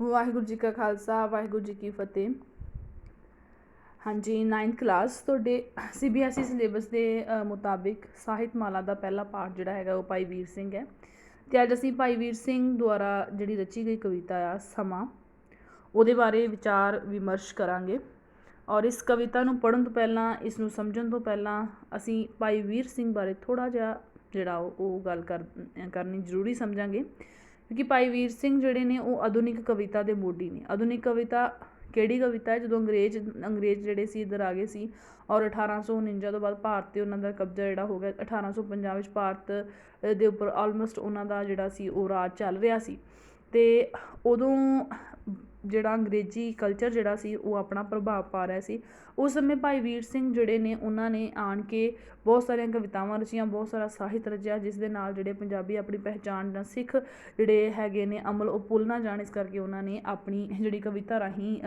ਵਾਹਿਗੁਰੂ ਜੀ ਕਾ ਖਾਲਸਾ ਵਾਹਿਗੁਰੂ ਜੀ ਕੀ ਫਤਿਹ। ਹਾਂਜੀ 9th class ਤੁਹਾਡੇ CBSE ਸਿਲੇਬਸ ਦੇ ਮੁਤਾਬਿਕ ਸਾਹਿਤਮਾਲਾ ਦਾ ਪਹਿਲਾ ਪਾਠ ਜਿਹੜਾ ਹੈਗਾ ਉਹ ਭਾਈ ਵੀਰ ਸਿੰਘ ਹੈ। ਅਤੇ ਅੱਜ ਅਸੀਂ ਭਾਈ ਵੀਰ ਸਿੰਘ ਦੁਆਰਾ ਜਿਹੜੀ ਰਚੀ ਗਈ ਕਵਿਤਾ ਆ ਸਮਾਂ, ਉਹਦੇ ਬਾਰੇ ਵਿਚਾਰ ਵਿਮਰਸ਼ ਕਰਾਂਗੇ। ਔਰ ਇਸ ਕਵਿਤਾ ਨੂੰ ਪੜ੍ਹਨ ਤੋਂ ਪਹਿਲਾਂ, ਇਸ ਨੂੰ ਸਮਝਣ ਤੋਂ ਪਹਿਲਾਂ ਅਸੀਂ ਭਾਈ ਵੀਰ ਸਿੰਘ ਬਾਰੇ ਥੋੜ੍ਹਾ ਜਿਹਾ ਜਿਹੜਾ ਉਹ ਗੱਲ ਕਰਨੀ ਜ਼ਰੂਰੀ ਸਮਝਾਂਗੇ, ਕਿਉਂਕਿ ਭਾਈ ਵੀਰ ਸਿੰਘ ਜਿਹੜੇ ਨੇ ਉਹ ਆਧੁਨਿਕ ਕਵਿਤਾ ਦੇ ਮੋਢੀ ਨੇ। ਆਧੁਨਿਕ ਕਵਿਤਾ ਕਿਹੜੀ ਕਵਿਤਾ ਹੈ? ਜਦੋਂ ਅੰਗਰੇਜ਼ ਜਿਹੜੇ ਸੀ ਇੱਧਰ ਆ ਗਏ ਸੀ ਔਰ 1849 ਤੋਂ ਬਾਅਦ ਭਾਰਤ 'ਤੇ ਉਹਨਾਂ ਦਾ ਕਬਜ਼ਾ ਜਿਹੜਾ ਹੋ ਗਿਆ। 1850 ਵਿੱਚ ਭਾਰਤ ਦੇ ਉੱਪਰ ਆਲਮੋਸਟ ਉਹਨਾਂ ਦਾ ਜਿਹੜਾ ਸੀ ਉਹ ਰਾਜ ਚੱਲ ਰਿਹਾ ਸੀ, ਅਤੇ ਉਦੋਂ ਜਿਹੜਾ ਅੰਗਰੇਜ਼ੀ ਕਲਚਰ ਜਿਹੜਾ ਸੀ ਉਹ ਆਪਣਾ ਪ੍ਰਭਾਵ ਪਾ ਰਿਹਾ ਸੀ। ਉਸ ਸਮੇਂ ਭਾਈ ਵੀਰ ਸਿੰਘ ਜਿਹੜੇ ਨੇ ਉਹਨਾਂ ਨੇ ਆਣ ਕੇ ਬਹੁਤ ਸਾਰੀਆਂ ਕਵਿਤਾਵਾਂ ਰਚੀਆਂ, ਬਹੁਤ ਸਾਰਾ ਸਾਹਿਤ ਰਚਿਆ, ਜਿਸ ਦੇ ਨਾਲ ਜਿਹੜੇ ਪੰਜਾਬੀ ਆਪਣੀ ਪਹਿਚਾਣ ਜਾਂ ਸਿੱਖ ਜਿਹੜੇ ਹੈਗੇ ਨੇ ਅਮਲ ਉਹ ਭੁੱਲ ਨਾ ਜਾਣ। ਇਸ ਕਰਕੇ ਉਹਨਾਂ ਨੇ ਆਪਣੀ ਜਿਹੜੀ ਕਵਿਤਾ ਰਾਹੀਂ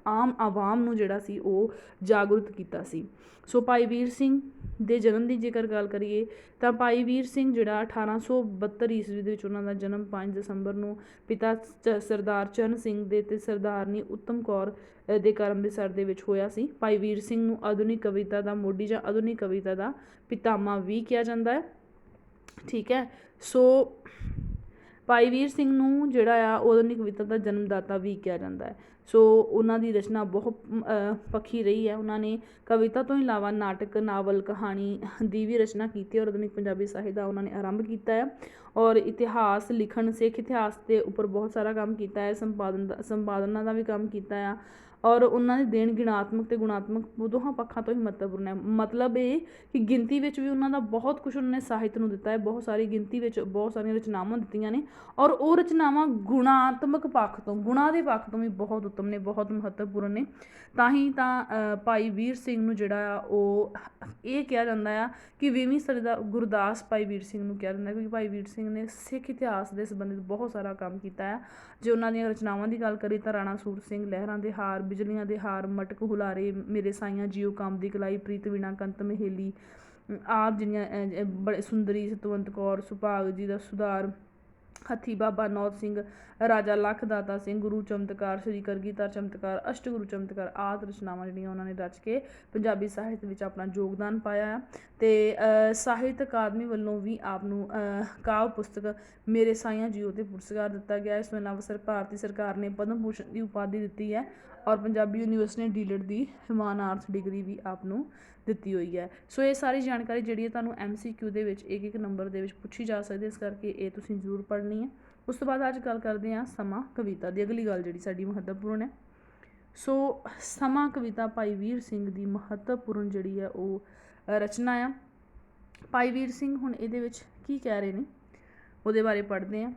ਆਮ ਆਵਾਮ ਨੂੰ ਜਿਹੜਾ ਸੀ ਉਹ ਜਾਗਰੂਕ ਕੀਤਾ ਸੀ। ਸੋ ਭਾਈ ਵੀਰ ਸਿੰਘ ਦੇ ਜਨਮ ਦੀ ਜੇਕਰ ਗੱਲ ਕਰੀਏ ਤਾਂ ਭਾਈ ਵੀਰ ਸਿੰਘ ਜਿਹੜਾ 1872 ਈਸਵੀ ਦੇ ਵਿੱਚ ਉਹਨਾਂ ਦਾ ਜਨਮ 5 ਦਸੰਬਰ ਨੂੰ ਪਿਤਾ ਸਰਦਾਰ ਚਰਨ ਸਿੰਘ ਦੇ ਅਤੇ ਸਰਦਾਰਨੀ ਉੱਤਮ ਕੌਰ ਦੇ ਘਰ ਅੰਮ੍ਰਿਤਸਰ ਦੇ ਵਿੱਚ ਹੋਇਆ ਸੀ। ਭਾਈ ਵੀਰ ਸਿੰਘ ਨੂੰ ਆਧੁਨਿਕ ਕਵਿਤਾ ਦਾ ਮੋਢੀ ਜਾਂ ਆਧੁਨਿਕ ਕਵਿਤਾ ਦਾ ਪਿਤਾਮਾ ਵੀ ਕਿਹਾ ਜਾਂਦਾ ਹੈ। ਠੀਕ ਹੈ, ਸੋ ਭਾਈ ਵੀਰ ਸਿੰਘ ਨੂੰ ਜਿਹੜਾ ਆ ਆਧੁਨਿਕ ਕਵਿਤਾ ਦਾ ਜਨਮਦਾਤਾ ਵੀ ਕਿਹਾ ਜਾਂਦਾ ਹੈ। ਸੋ ਉਹਨਾਂ ਦੀ ਰਚਨਾ ਬਹੁਤ ਪੱਖੀ ਰਹੀ ਹੈ। ਉਹਨਾਂ ਨੇ ਕਵਿਤਾ ਤੋਂ ਇਲਾਵਾ ਨਾਟਕ, ਨਾਵਲ, ਕਹਾਣੀ ਦੀ ਵੀ ਰਚਨਾ ਕੀਤੀ ਔਰ ਆਧੁਨਿਕ ਪੰਜਾਬੀ ਸਾਹਿਤ ਦਾ ਉਹਨਾਂ ਨੇ ਆਰੰਭ ਕੀਤਾ ਹੈ। ਔਰ ਇਤਿਹਾਸ ਲਿਖਣ, ਸਿੱਖ ਇਤਿਹਾਸ ਦੇ ਉੱਪਰ ਬਹੁਤ ਸਾਰਾ ਕੰਮ ਕੀਤਾ ਹੈ, ਸੰਪਾਦਨਾ ਦਾ ਵੀ ਕੰਮ ਕੀਤਾ ਆ। ਔਰ ਉਹਨਾਂ ਦੇ ਦੇਣ ਗਿਣਾਤਮਕ ਅਤੇ ਗੁਣਾਤਮਕ ਦੋਹਾਂ ਪੱਖਾਂ ਤੋਂ ਹੀ ਮਹੱਤਵਪੂਰਨ ਹੈ। ਮਤਲਬ ਇਹ ਕਿ ਗਿਣਤੀ ਵਿੱਚ ਵੀ ਉਹਨਾਂ ਦਾ ਬਹੁਤ ਕੁਛ ਉਹਨਾਂ ਨੇ ਸਾਹਿਤ ਨੂੰ ਦਿੱਤਾ ਹੈ, ਬਹੁਤ ਸਾਰੀ ਗਿਣਤੀ ਵਿੱਚ ਬਹੁਤ ਸਾਰੀਆਂ ਰਚਨਾਵਾਂ ਦਿੱਤੀਆਂ ਨੇ, ਔਰ ਉਹ ਰਚਨਾਵਾਂ ਗੁਣਾਤਮਕ ਪੱਖ ਤੋਂ, ਗੁਣਾਂ ਦੇ ਪੱਖ ਤੋਂ ਵੀ ਬਹੁਤ ਉੱਤਮ ਨੇ, ਬਹੁਤ ਮਹੱਤਵਪੂਰਨ ਨੇ। ਤਾਂ ਹੀ ਤਾਂ ਭਾਈ ਵੀਰ ਸਿੰਘ ਨੂੰ ਜਿਹੜਾ ਆ ਉਹ ਇਹ ਕਿਹਾ ਜਾਂਦਾ ਆ ਕਿ 20ਵੀਂ ਸਦੀ ਦਾ ਗੁਰਦਾਸ ਭਾਈ ਵੀਰ ਸਿੰਘ ਨੂੰ ਕਿਹਾ ਜਾਂਦਾ, ਕਿਉਂਕਿ ਭਾਈ ਵੀਰ ਸਿੰਘ ਨੇ ਸਿੱਖ ਇਤਿਹਾਸ ਦੇ ਸੰਬੰਧਿਤ ਬਹੁਤ ਸਾਰਾ ਕੰਮ ਕੀਤਾ ਹੈ। ਜੇ ਉਹਨਾਂ ਦੀਆਂ ਰਚਨਾਵਾਂ ਦੀ ਗੱਲ ਕਰੀਏ ਤਾਂ ਰਾਣਾ ਸੂਰ ਸਿੰਘ, ਲਹਿਰਾਂ ਦੇ ਹਾਰ, ਬਿਜਲੀਆਂ ਦੇ ਹਾਰ, ਮਟਕ ਹੁਲਾਰੇ, ਮੇਰੇ ਸਾਈਆਂ ਜੀਓ, ਕੰਮ ਦੀ ਕਲਾਈ, ਪ੍ਰੀਤ ਵੀਣਾ, ਕੰਤ ਮਹੇਲੀ ਆਦਿ ਜਿਹੜੀਆਂ ਬੜੇ ਸੁੰਦਰੀ, ਸਤਵੰਤ ਕੌਰ, ਸੁਭਾਗ ਜੀ ਦਾ ਸੁਧਾਰ, ਹੱਥੀ ਬਾਬਾ ਨੌਤ ਸਿੰਘ, ਰਾਜਾ ਲੱਖ ਦਾਤਾ ਸਿੰਘ, ਗੁਰੂ ਚਮਤਕਾਰ, ਸ਼੍ਰੀ ਕਰਗੀਧਰ ਚਮਤਕਾਰ, ਅਸ਼ਟਗੁਰੂ ਚਮਤਕਾਰ ਆਦਿ ਰਚਨਾਵਾਂ ਜਿਹੜੀਆਂ ਉਹਨਾਂ ਨੇ ਰਚ ਕੇ ਪੰਜਾਬੀ ਸਾਹਿਤ ਵਿੱਚ ਆਪਣਾ ਯੋਗਦਾਨ ਪਾਇਆ ਹੈ। ਅਤੇ ਸਾਹਿਤ ਅਕਾਦਮੀ ਵੱਲੋਂ ਵੀ ਆਪ ਨੂੰ ਕਾਵਿ ਪੁਸਤਕ ਮੇਰੇ ਸਾਈਆਂ ਜੀਓ 'ਤੇ ਪੁਰਸਕਾਰ ਦਿੱਤਾ ਗਿਆ। ਇਸ ਤੋਂ ਇਲਾਵਾ ਭਾਰਤੀ ਸਰਕਾਰ ਨੇ ਪਦਮ ਭੂਸ਼ਣ ਦੀ ਉਪਾਧੀ ਦਿੱਤੀ ਹੈ ਔਰ ਪੰਜਾਬੀ ਯੂਨੀਵਰਸਿਟੀ ਨੇ ਡੀਲਿਟ ਦੀ ਮਾਨਾਰਥ ਡਿਗਰੀ ਵੀ ਆਪ ਨੂੰ ਦਿੱਤੀ ਹੋਈ ਹੈ। ਸੋ ਇਹ ਸਾਰੀ ਜਾਣਕਾਰੀ ਜਿਹੜੀ ਹੈ ਤੁਹਾਨੂੰ MCQ ਦੇ ਵਿੱਚ ਇੱਕ ਨੰਬਰ ਦੇ ਵਿੱਚ ਪੁੱਛੀ ਜਾ ਸਕਦੀ ਹੈ, ਇਸ ਕਰਕੇ ਇਹ ਤੁਸੀਂ ਜ਼ਰੂਰ ਪੜ੍ਹਨੀ ਹੈ। ਉਸ ਤੋਂ ਬਾਅਦ ਅੱਜ ਗੱਲ ਕਰਦੇ ਹਾਂ ਸਮਾਂ ਕਵਿਤਾ ਦੀ। ਅਗਲੀ ਗੱਲ ਜਿਹੜੀ ਸਾਡੀ ਮਹੱਤਵਪੂਰਨ ਹੈ, ਸੋ ਸਮਾਂ ਕਵਿਤਾ ਭਾਈ ਵੀਰ ਸਿੰਘ ਦੀ ਮਹੱਤਵਪੂਰਨ ਜਿਹੜੀ ਹੈ ਉਹ ਰਚਨਾ ਆ। ਭਾਈ ਵੀਰ ਸਿੰਘ ਹੁਣ ਇਹਦੇ ਵਿੱਚ ਕੀ ਕਹਿ ਰਹੇ ਨੇ ਉਹਦੇ ਬਾਰੇ ਪੜ੍ਹਦੇ ਹਾਂ।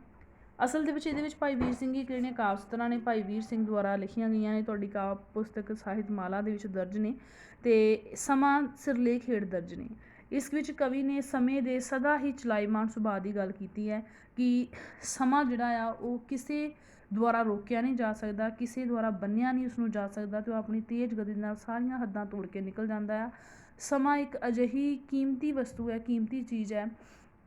ਅਸਲ ਦੇ ਵਿੱਚ ਇਹਦੇ ਵਿੱਚ ਭਾਈ ਵੀਰ ਸਿੰਘ ਹੀ ਕਿਹੜੀਆਂ ਕਾਵਿ ਸਤਰਾਂ ਨੇ ਭਾਈ ਵੀਰ ਸਿੰਘ ਦੁਆਰਾ ਲਿਖੀਆਂ ਗਈਆਂ ਨੇ, ਤੁਹਾਡੀ ਕਾਵਿ ਪੁਸਤਕ ਸਾਹਿਤਮਾਲਾ ਦੇ ਵਿੱਚ ਦਰਜ ਨੇ, ਅਤੇ ਸਮਾਂ ਸਿਰਲੇਖ ਹੇਠ ਦਰਜ ਨੇ। ਇਸ ਵਿੱਚ ਕਵੀ ਨੇ ਸਮੇਂ ਦੇ ਸਦਾ ਹੀ ਚਲਾਈਮਾਨ ਸੁਭਾਅ ਦੀ ਗੱਲ ਕੀਤੀ ਹੈ ਕਿ ਸਮਾਂ ਜਿਹੜਾ ਆ ਉਹ ਕਿਸੇ ਦੁਆਰਾ ਰੋਕਿਆ ਨਹੀਂ ਜਾ ਸਕਦਾ, ਕਿਸੇ ਦੁਆਰਾ ਬੰਨਿਆ ਨਹੀਂ ਉਸਨੂੰ ਜਾ ਸਕਦਾ, ਅਤੇ ਉਹ ਆਪਣੀ ਤੇਜ਼ ਗਤੀ ਨਾਲ ਸਾਰੀਆਂ ਹੱਦਾਂ ਤੋੜ ਕੇ ਨਿਕਲ ਜਾਂਦਾ ਆ। ਸਮਾਂ ਇੱਕ ਅਜਿਹੀ ਕੀਮਤੀ ਵਸਤੂ ਹੈ, ਕੀਮਤੀ ਚੀਜ਼ ਹੈ,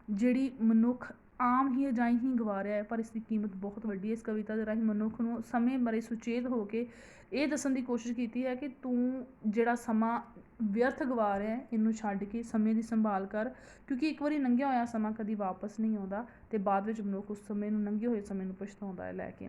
ਜਿਹੜੀ ਮਨੁੱਖ ਆਮ ਹੀ ਅਜਾਈਂ ਹੀ ਗਵਾ ਰਿਹਾ ਹੈ, ਪਰ ਇਸ ਦੀ ਕੀਮਤ ਬਹੁਤ ਵੱਡੀ ਹੈ। ਇਸ ਕਵਿਤਾ ਦੇ ਰਾਹੀਂ ਮਨੁੱਖ ਨੂੰ ਸਮੇਂ ਬਾਰੇ ਸੁਚੇਤ ਹੋ ਕੇ ਇਹ ਦੱਸਣ ਦੀ ਕੋਸ਼ਿਸ਼ ਕੀਤੀ ਹੈ ਕਿ ਤੂੰ ਜਿਹੜਾ ਸਮਾਂ ਵਿਅਰਥ ਗਵਾ ਰਿਹਾ ਹੈ, ਇਹਨੂੰ ਛੱਡ ਕੇ ਸਮੇਂ ਦੀ ਸੰਭਾਲ ਕਰ, ਕਿਉਂਕਿ ਇੱਕ ਵਾਰੀ ਲੰਘਿਆ ਹੋਇਆ ਸਮਾਂ ਕਦੀ ਵਾਪਸ ਨਹੀਂ ਆਉਂਦਾ, ਅਤੇ ਬਾਅਦ ਵਿੱਚ ਮਨੁੱਖ ਉਸ ਸਮੇਂ ਨੂੰ, ਲੰਘੇ ਹੋਏ ਸਮੇਂ ਨੂੰ ਪਛਤਾਉਂਦਾ ਹੈ ਲੈ ਕੇ।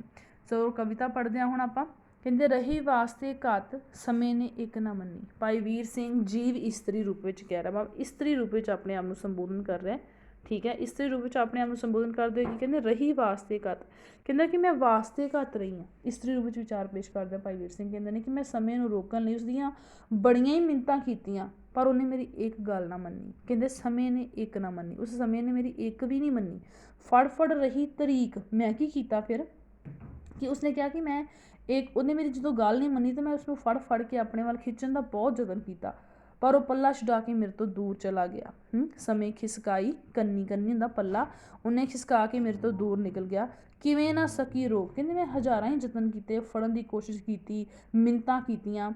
ਸੋ ਕਵਿਤਾ ਪੜ੍ਹਦੇ ਹਾਂ ਹੁਣ ਆਪਾਂ। ਕਹਿੰਦੇ ਰਹੀ ਵਾਸਤੇ ਘੱਤ, ਸਮੇਂ ਨੇ ਇੱਕ ਨਾ ਮੰਨੀ। ਭਾਈ ਵੀਰ ਸਿੰਘ ਜੀਵ ਇਸਤਰੀ ਰੂਪ ਵਿੱਚ ਕਹਿ ਰਿਹਾ, ਇਸਤਰੀ ਰੂਪ ਵਿੱਚ ਆਪਣੇ ਆਪ ਨੂੰ ਸੰਬੋਧਨ ਕਰ ਰਿਹਾ। ਠੀਕ ਹੈ, ਇਸਤਰੀ ਰੂਪ ਵਿੱਚ ਆਪਣੇ ਆਪ ਨੂੰ ਸੰਬੋਧਨ ਕਰਦੇ ਹੋਏ ਕੀ ਕਹਿੰਦੇ, ਰਹੀ ਵਾਸਤੇ ਘੱਤ, ਕਹਿੰਦਾ ਕਿ ਮੈਂ ਵਾਸਤੇ ਘੱਤ ਰਹੀ ਹਾਂ। ਇਸਤਰੀ ਰੂਪ ਵਿੱਚ ਵਿਚਾਰ ਪੇਸ਼ ਕਰਦੇ ਭਾਈ ਵੀਰ ਸਿੰਘ ਕਹਿੰਦੇ ਨੇ ਕਿ ਮੈਂ ਸਮੇਂ ਨੂੰ ਰੋਕਣ ਲਈ ਉਸਦੀਆਂ ਬੜੀਆਂ ਹੀ ਮਿੰਨਤਾਂ ਕੀਤੀਆਂ, ਪਰ ਉਹਨੇ ਮੇਰੀ ਇੱਕ ਗੱਲ ਨਾ ਮੰਨੀ। ਕਹਿੰਦੇ ਸਮੇਂ ਨੇ ਇੱਕ ਨਾ ਮੰਨੀ, ਉਸ ਸਮੇਂ ਨੇ ਮੇਰੀ ਇੱਕ ਵੀ ਨਹੀਂ ਮੰਨੀ। ਫੜ ਰਹੀ ਤਰੀਕ, ਮੈਂ ਕੀ ਕੀਤਾ ਫਿਰ ਕਿ ਉਸਨੇ ਕਿਹਾ ਕਿ ਮੈਂ ਉਹਨੇ ਮੇਰੀ ਜਦੋਂ ਗੱਲ ਨਹੀਂ ਮੰਨੀ ਤਾਂ ਮੈਂ ਉਸਨੂੰ ਫੜ ਕੇ ਆਪਣੇ ਵੱਲ ਖਿੱਚਣ ਦਾ ਬਹੁਤ ਯਤਨ ਕੀਤਾ, ਪਰ ਉਹ ਪੱਲਾ ਛੁਡਾ ਕੇ ਮੇਰੇ ਤੋਂ ਦੂਰ ਚਲਾ ਗਿਆ। ਸਮੇਂ ਖਿਸਕਾਈ, ਕੰਨੀ ਹੁੰਦਾ ਪੱਲਾ, ਉਹਨੇ ਖਿਸਕਾ ਕੇ ਮੇਰੇ ਤੋਂ ਦੂਰ ਨਿਕਲ ਗਿਆ। ਕਿਵੇਂ ਨਾ ਸਕੀ ਰੋਕ, ਕਹਿੰਦੇ ਮੈਂ ਹਜ਼ਾਰਾਂ ਹੀ ਯਤਨ ਕੀਤੇ, ਫੜਨ ਦੀ ਕੋਸ਼ਿਸ਼ ਕੀਤੀ, ਮਿੰਨਤਾਂ ਕੀਤੀਆਂ,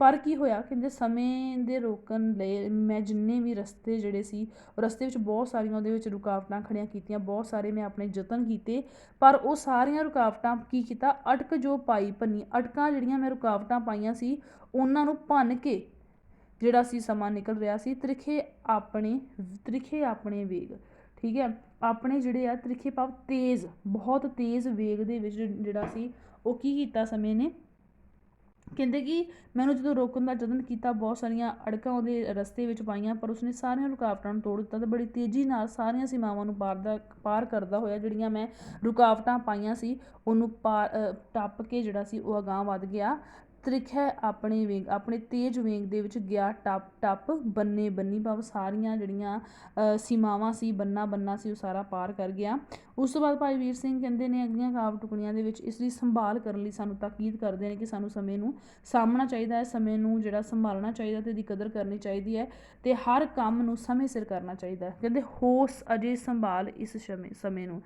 ਪਰ ਕੀ ਹੋਇਆ, ਕਹਿੰਦੇ ਸਮੇਂ ਦੇ ਰੋਕਣ ਲਈ ਮੈਂ ਜਿੰਨੇ ਵੀ ਰਸਤੇ ਜਿਹੜੇ ਸੀ, ਰਸਤੇ ਵਿੱਚ ਬਹੁਤ ਸਾਰੀਆਂ ਉਹਦੇ ਵਿੱਚ ਰੁਕਾਵਟਾਂ ਖੜੀਆਂ ਕੀਤੀਆਂ, ਬਹੁਤ ਸਾਰੇ ਮੈਂ ਆਪਣੇ ਯਤਨ ਕੀਤੇ, ਪਰ ਉਹ ਸਾਰੀਆਂ ਰੁਕਾਵਟਾਂ ਕੀ ਕੀਤਾ, ਅਟਕ ਜੋ ਪਾਈ ਭੰਨੀ, ਅਟਕਾਂ ਜਿਹੜੀਆਂ ਮੈਂ ਰੁਕਾਵਟਾਂ ਪਾਈਆਂ ਸੀ ਉਹਨਾਂ ਨੂੰ ਭੰਨ ਕੇ ਜਿਹੜਾ ਸੀ ਸਮਾਂ ਨਿਕਲ ਰਿਹਾ ਸੀ। ਤ੍ਰਿਖੇ ਆਪਣੇ ਵੇਗ, ਠੀਕ ਹੈ, ਆਪਣੇ ਜਿਹੜੇ ਆ ਤ੍ਰਿਖੇ ਭਾਵ ਤੇਜ਼, ਬਹੁਤ ਤੇਜ਼ ਵੇਗ ਦੇ ਵਿੱਚ ਜਿਹੜਾ ਸੀ ਉਹ ਕੀ ਕੀਤਾ ਸਮੇਂ ਨੇ, ਕਹਿੰਦੇ ਕਿ ਮੈਨੂੰ ਜਦੋਂ ਰੋਕਣ ਦਾ ਯਤਨ ਕੀਤਾ, ਬਹੁਤ ਸਾਰੀਆਂ ਅੜਕਾਂ ਉਹਦੇ ਰਸਤੇ ਵਿੱਚ ਪਾਈਆਂ, ਪਰ ਉਸਨੇ ਸਾਰੀਆਂ ਰੁਕਾਵਟਾਂ ਨੂੰ ਤੋੜ ਦਿੱਤਾ ਅਤੇ ਬੜੀ ਤੇਜ਼ੀ ਨਾਲ ਸਾਰੀਆਂ ਸੀਮਾਵਾਂ ਨੂੰ ਪਾਰ ਕਰਦਾ ਹੋਇਆ ਜਿਹੜੀਆਂ ਮੈਂ ਰੁਕਾਵਟਾਂ ਪਾਈਆਂ ਸੀ ਉਹਨੂੰ ਟੱਪ ਕੇ ਜਿਹੜਾ ਸੀ ਉਹ ਅਗਾਂਹ ਵੱਧ ਗਿਆ। ਤ੍ਰਿਖੈ ਆਪਣੇ ਵੇਗ, ਆਪਣੇ ਤੇਜ਼ ਵੇਗ ਦੇ ਵਿੱਚ ਗਿਆ ਟੱਪ ਬੰਨੀ ਭਾਵ ਸਾਰੀਆਂ ਜਿਹੜੀਆਂ ਸੀਮਾਵਾਂ ਸੀ, ਬੰਨਾ ਸੀ, ਉਹ ਸਾਰਾ ਪਾਰ ਕਰ ਗਿਆ। ਉਸ ਤੋਂ ਬਾਅਦ ਭਾਈ ਵੀਰ ਸਿੰਘ ਕਹਿੰਦੇ ਨੇ ਅਗਲੀਆਂ ਕਾਵਿ ਟੁਕੜੀਆਂ ਦੇ ਵਿੱਚ ਇਸ ਦੀ ਸੰਭਾਲ ਕਰਨ ਲਈ ਸਾਨੂੰ ਤਾਕੀਦ ਕਰਦੇ ਨੇ ਕਿ ਸਾਨੂੰ ਸਮੇਂ ਨੂੰ ਸਾਂਭਣਾ ਚਾਹੀਦਾ ਹੈ, ਸਮੇਂ ਨੂੰ ਜਿਹੜਾ ਸੰਭਾਲਣਾ ਚਾਹੀਦਾ ਤੇ ਇਹਦੀ ਕਦਰ ਕਰਨੀ ਚਾਹੀਦੀ ਹੈ ਤੇ ਹਰ ਕੰਮ ਨੂੰ ਸਮੇਂ ਸਿਰ ਕਰਨਾ ਚਾਹੀਦਾ ਹੈ। ਕਹਿੰਦੇ ਹੋਸ ਅਜੇ ਸੰਭਾਲ ਇਸ ਸਮੇਂ ਨੂੰ,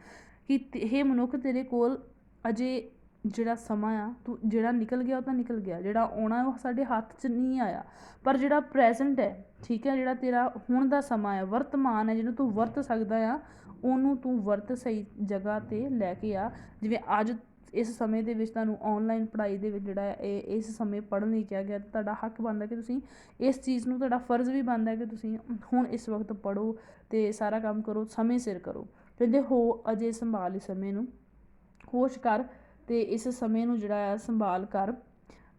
ਕਿ ਇਹ ਮਨੁੱਖ ਤੇਰੇ ਕੋਲ ਅਜੇ ਜਿਹੜਾ ਸਮਾਂ ਆ, ਤੂੰ ਜਿਹੜਾ ਨਿਕਲ ਗਿਆ ਉਹ ਤਾਂ ਨਿਕਲ ਗਿਆ, ਜਿਹੜਾ ਆਉਣਾ ਉਹ ਸਾਡੇ ਹੱਥ 'ਚ ਨਹੀਂ ਆਇਆ, ਪਰ ਜਿਹੜਾ ਪ੍ਰੈਜ਼ੈਂਟ ਹੈ, ਠੀਕ ਹੈ, ਜਿਹੜਾ ਤੇਰਾ ਹੁਣ ਦਾ ਸਮਾਂ ਹੈ, ਵਰਤਮਾਨ ਹੈ, ਜਿਹਨੂੰ ਤੂੰ ਵਰਤ ਸਕਦਾ ਆ, ਉਹਨੂੰ ਤੂੰ ਵਰਤ ਸਹੀ ਜਗ੍ਹਾ 'ਤੇ ਲੈ ਕੇ ਆ। ਜਿਵੇਂ ਅੱਜ ਇਸ ਸਮੇਂ ਦੇ ਵਿੱਚ ਤੁਹਾਨੂੰ ਔਨਲਾਈਨ ਪੜ੍ਹਾਈ ਦੇ ਵਿੱਚ ਜਿਹੜਾ ਇਹ ਇਸ ਸਮੇਂ ਪੜ੍ਹਨ ਲਈ ਕਿਹਾ ਗਿਆ, ਤੁਹਾਡਾ ਹੱਕ ਬਣਦਾ ਕਿ ਤੁਸੀਂ ਇਸ ਚੀਜ਼ ਨੂੰ, ਤੁਹਾਡਾ ਫਰਜ਼ ਵੀ ਬਣਦਾ ਕਿ ਤੁਸੀਂ ਹੁਣ ਇਸ ਵਕਤ ਪੜ੍ਹੋ ਅਤੇ ਸਾਰਾ ਕੰਮ ਕਰੋ, ਸਮੇਂ ਸਿਰ ਕਰੋ। ਕਹਿੰਦੇ ਹੋ ਅਜੇ ਸੰਭਾਲ ਇਸ ਸਮੇਂ ਨੂੰ, ਹੋਸ਼ ਕਰ ਅਤੇ ਇਸ ਸਮੇਂ ਨੂੰ ਜਿਹੜਾ ਹੈ ਸੰਭਾਲ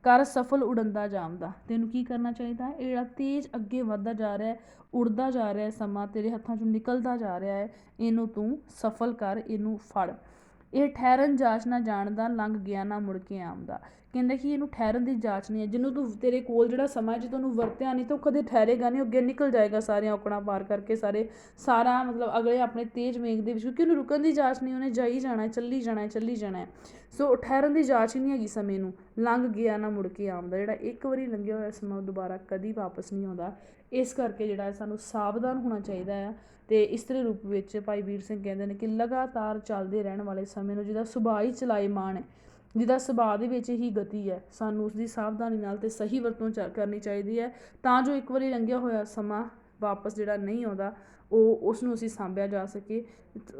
ਕਰ ਸਫਲ ਉਡੰਦਾ ਜਾਮਦਾ। ਤੈਨੂੰ ਕੀ ਕਰਨਾ ਚਾਹੀਦਾ, ਇਹ ਜਿਹੜਾ ਤੇਜ਼ ਅੱਗੇ ਵੱਧਦਾ ਜਾ ਰਿਹਾ, ਉੜਦਾ ਜਾ ਰਿਹਾ ਸਮਾਂ, ਤੇਰੇ ਹੱਥਾਂ 'ਚੋਂ ਨਿਕਲਦਾ ਜਾ ਰਿਹਾ ਹੈ, ਇਹਨੂੰ ਤੂੰ ਸਫਲ ਕਰ, ਇਹਨੂੰ ਫੜ। ਇਹ ਠਹਿਰਨ ਜਾਚ ਨਾ ਜਾਣਦਾ, ਲੰਘ ਗਿਆ ਨਾ ਮੁੜ ਕੇ ਆਉਂਦਾ। ਕਹਿੰਦਾ ਕਿ ਇਹਨੂੰ ਠਹਿਰਨ ਦੀ ਜਾਚ ਨਹੀਂ ਹੈ, ਜਿਹਨੂੰ ਤੂੰ, ਤੇਰੇ ਕੋਲ ਜਿਹੜਾ ਸਮਾਂ ਜੇ ਤੁਹਾਨੂੰ ਵਰਤਿਆ ਨਹੀਂ ਤਾਂ ਉਹ ਕਦੇ ਠਹਿਰੇਗਾ ਨਹੀਂ, ਅੱਗੇ ਨਿਕਲ ਜਾਏਗਾ ਸਾਰੀਆਂ ਔਕੜਾਂ ਪਾਰ ਕਰਕੇ, ਸਾਰਾ ਮਤਲਬ ਅਗਲੇ ਆਪਣੇ ਤੇਜ਼ ਵੇਗ ਦੇ ਵਿੱਚ, ਕਿਉਂਕਿ ਉਹਨੂੰ ਰੁਕਣ ਦੀ ਜਾਚ ਨਹੀਂ, ਉਹਨੇ ਜਾਈ ਜਾਣਾ, ਚੱਲੀ ਜਾਣਾ। ਸੋ ਠਹਿਰਨ ਦੀ ਜਾਚ ਹੀ ਨਹੀਂ ਹੈਗੀ ਸਮੇਂ ਨੂੰ, ਲੰਘ ਗਿਆ ਨਾ ਮੁੜ ਕੇ ਆਉਂਦਾ। ਜਿਹੜਾ ਇੱਕ ਵਾਰੀ ਲੰਘਿਆ ਹੋਇਆ ਸਮਾਂ ਦੁਬਾਰਾ ਕਦੀ ਵਾਪਸ ਨਹੀਂ ਆਉਂਦਾ। ਇਸ ਕਰਕੇ ਜਿਹੜਾ ਸਾਨੂੰ ਸਾਵਧਾਨ ਹੋਣਾ ਚਾਹੀਦਾ ਆ। ਅਤੇ ਇਸਤਰੀ ਰੂਪ ਵਿੱਚ ਭਾਈ ਵੀਰ ਸਿੰਘ ਕਹਿੰਦੇ ਨੇ ਕਿ ਲਗਾਤਾਰ ਚੱਲਦੇ ਰਹਿਣ ਵਾਲੇ ਸਮੇਂ ਨੂੰ, ਜਿਹਦਾ ਸੁਭਾਅ ਹੀ ਚਲਾਇਮਾਨ ਹੈ, ਜਿਹਦਾ ਸੁਭਾਅ ਦੇ ਵਿੱਚ ਹੀ ਗਤੀ ਹੈ, ਸਾਨੂੰ ਉਸਦੀ ਸਾਵਧਾਨੀ ਨਾਲ ਅਤੇ ਸਹੀ ਵਰਤੋਂ ਕਰਨੀ ਚਾਹੀਦੀ ਹੈ, ਤਾਂ ਜੋ ਇੱਕ ਵਾਰੀ ਲੰਘਿਆ ਹੋਇਆ ਸਮਾਂ ਵਾਪਸ ਜਿਹੜਾ ਨਹੀਂ ਆਉਂਦਾ, ਉਸ ਨੂੰ ਅਸੀਂ ਸਾਂਭਿਆ ਜਾ ਸਕੇ,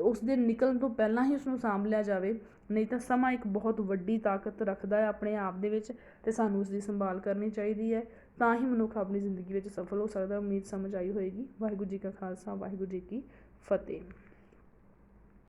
ਉਸ ਦੇ ਨਿਕਲਣ ਤੋਂ ਪਹਿਲਾਂ ਹੀ ਉਸਨੂੰ ਸਾਂਭ ਲਿਆ ਜਾਵੇ। ਨਹੀਂ ਤਾਂ ਸਮਾਂ ਇੱਕ ਬਹੁਤ ਵੱਡੀ ਤਾਕਤ ਰੱਖਦਾ ਹੈ ਆਪਣੇ ਆਪ ਦੇ ਵਿੱਚ, ਅਤੇ ਸਾਨੂੰ ਉਸਦੀ ਸੰਭਾਲ ਕਰਨੀ ਚਾਹੀਦੀ ਹੈ, ਤਾਂ ਹੀ ਮਨੁੱਖ ਆਪਣੀ ਜ਼ਿੰਦਗੀ ਵਿੱਚ ਸਫਲ ਹੋ ਸਕਦਾ। ਉਮੀਦ ਸਮਝ ਆਈ ਹੋਏਗੀ। ਵਾਹਿਗੁਰੂ ਜੀ ਕਾ ਖਾਲਸਾ, ਵਾਹਿਗੁਰੂ ਜੀ ਕੀ ਫਤਿਹ।